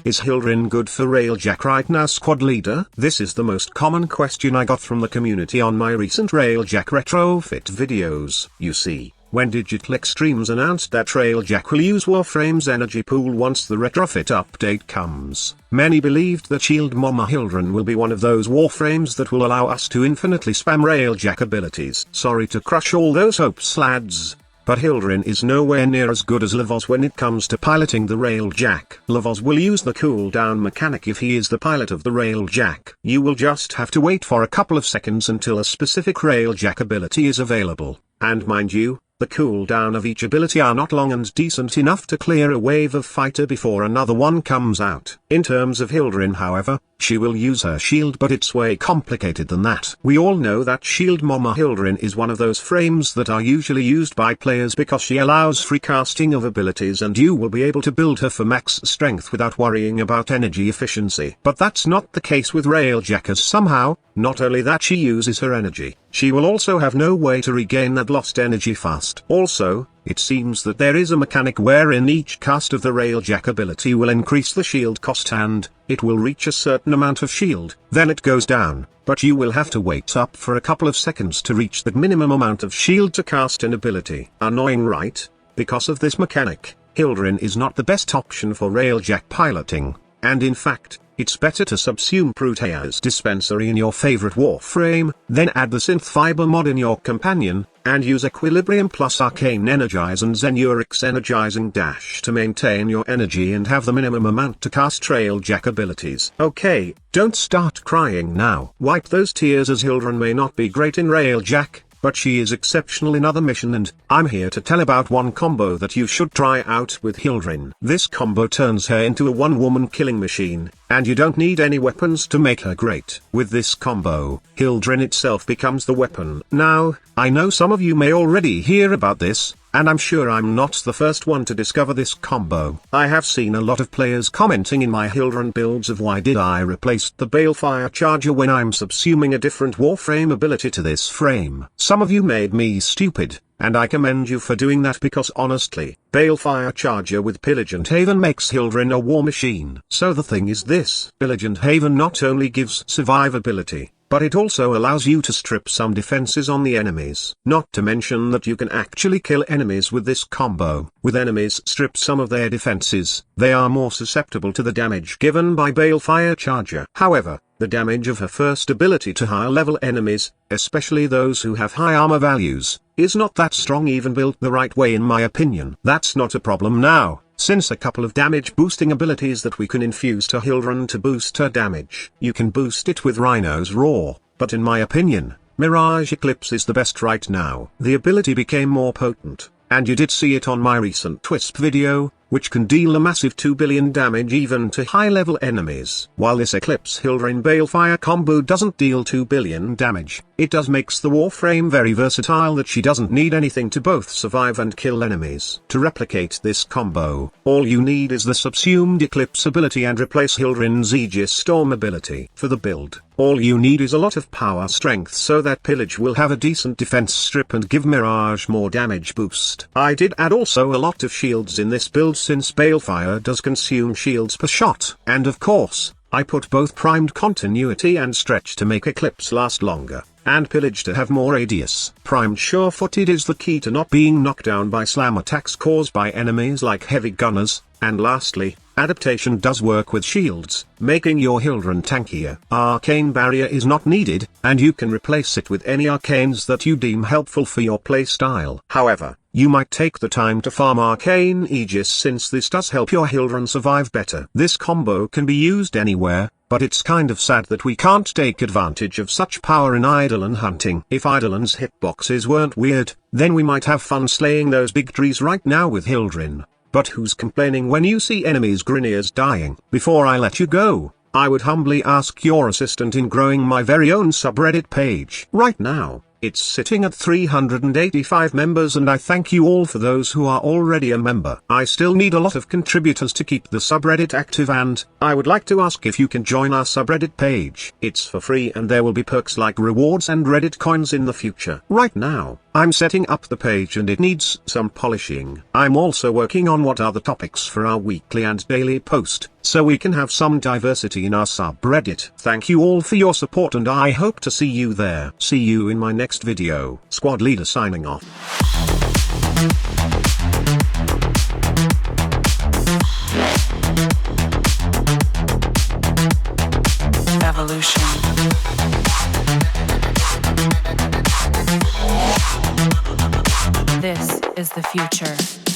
Is Hildryn good for Railjack right now, squad leader? This is the most common question I got from the community on my recent Railjack retrofit videos. You see, when Digital Extremes announced that Railjack will use Warframe's energy pool once the retrofit update comes, many believed that Shield Mama Hildryn will be one of those Warframes that will allow us to infinitely spam Railjack abilities. Sorry to crush all those hopes, lads, but Hildryn is nowhere near as good as Lavos when it comes to piloting the Railjack. Lavos will use the cooldown mechanic if he is the pilot of the Railjack. You will just have to wait for a couple of seconds until a specific Railjack ability is available, and mind you, the cooldown of each ability are not long and decent enough to clear a wave of fighter before another one comes out. In terms of Hildryn, however, she will use her shield, but it's way complicated than that. We all know that Shield Mama Hildryn is one of those frames that are usually used by players because she allows free casting of abilities and you will be able to build her for max strength without worrying about energy efficiency. But that's not the case with Railjack, as somehow, not only that she uses her energy, she will also have no way to regain that lost energy fast. Also, it seems that there is a mechanic wherein each cast of the Railjack ability will increase the shield cost and it will reach a certain amount of shield, then it goes down, but you will have to wait up for a couple of seconds to reach that minimum amount of shield to cast an ability. Annoying, right? Because of this mechanic, Hildryn is not the best option for Railjack piloting, and in fact, it's better to subsume Protea's dispensary in your favorite Warframe, then add the synth fiber mod in your companion, and use Equilibrium plus Arcane Energize and Zenurix Energizing Dash to maintain your energy and have the minimum amount to cast Railjack abilities. Okay, don't start crying now. Wipe those tears, as Hildryn may not be great in Railjack, but she is exceptional in other mission, and I'm here to tell about one combo that you should try out with Hildryn. This combo turns her into a one-woman killing machine, and you don't need any weapons to make her great. With this combo, Hildryn itself becomes the weapon. Now, I know some of you may already hear about this, and I'm sure I'm not the first one to discover this combo. I have seen a lot of players commenting in my Hildryn builds of why did I replace the Balefire Charger when I'm subsuming a different Warframe ability to this frame. Some of you made me stupid, and I commend you for doing that because honestly, Balefire Charger with Pillage and Haven makes Hildryn a war machine. So the thing is this: Pillage and Haven not only gives survivability, but it also allows you to strip some defenses on the enemies. Not to mention that you can actually kill enemies with this combo. With enemies strip some of their defenses, they are more susceptible to the damage given by Balefire Charger. However, the damage of her first ability to higher level enemies, especially those who have high armor values, is not that strong even built the right way in my opinion. That's not a problem now, since a couple of damage boosting abilities that we can infuse to Hildryn to boost her damage. You can boost it with Rhino's Roar, but in my opinion, Mirage Eclipse is the best right now. The ability became more potent, and you did see it on my recent Twisp video, which can deal a massive 2 billion damage even to high-level enemies. While this Eclipse Hildryn Balefire combo doesn't deal 2 billion damage, it does makes the Warframe very versatile that she doesn't need anything to both survive and kill enemies. To replicate this combo, all you need is the subsumed Eclipse ability and replace Hildryn's Aegis Storm ability. For the build, all you need is a lot of power strength so that Pillage will have a decent defense strip and give Mirage more damage boost. I did add also a lot of shields in this build since Balefire does consume shields per shot. And of course, I put both primed continuity and stretch to make Eclipse last longer, and Pillage to have more radius. Primed sure-footed is the key to not being knocked down by slam attacks caused by enemies like heavy gunners, and lastly, adaptation does work with shields, making your Hildryn tankier. Arcane Barrier is not needed, and you can replace it with any arcanes that you deem helpful for your playstyle. However, you might take the time to farm Arcane Aegis since this does help your Hildryn survive better. This combo can be used anywhere, but it's kind of sad that we can't take advantage of such power in Eidolon hunting. If Eidolon's hitboxes weren't weird, then we might have fun slaying those big trees right now with Hildryn. But who's complaining when you see enemies' Grineers dying? Before I let you go, I would humbly ask your assistant in growing my very own subreddit page. Right now, it's sitting at 385 members, and I thank you all for those who are already a member. I still need a lot of contributors to keep the subreddit active, and I would like to ask if you can join our subreddit page. It's for free and there will be perks like rewards and Reddit coins in the future. Right now, I'm setting up the page and it needs some polishing. I'm also working on what are the topics for our weekly and daily post, so we can have some diversity in our subreddit. Thank you all for your support and I hope to see you there. See you in my next video. Squad leader signing off. Evolution. This is the future.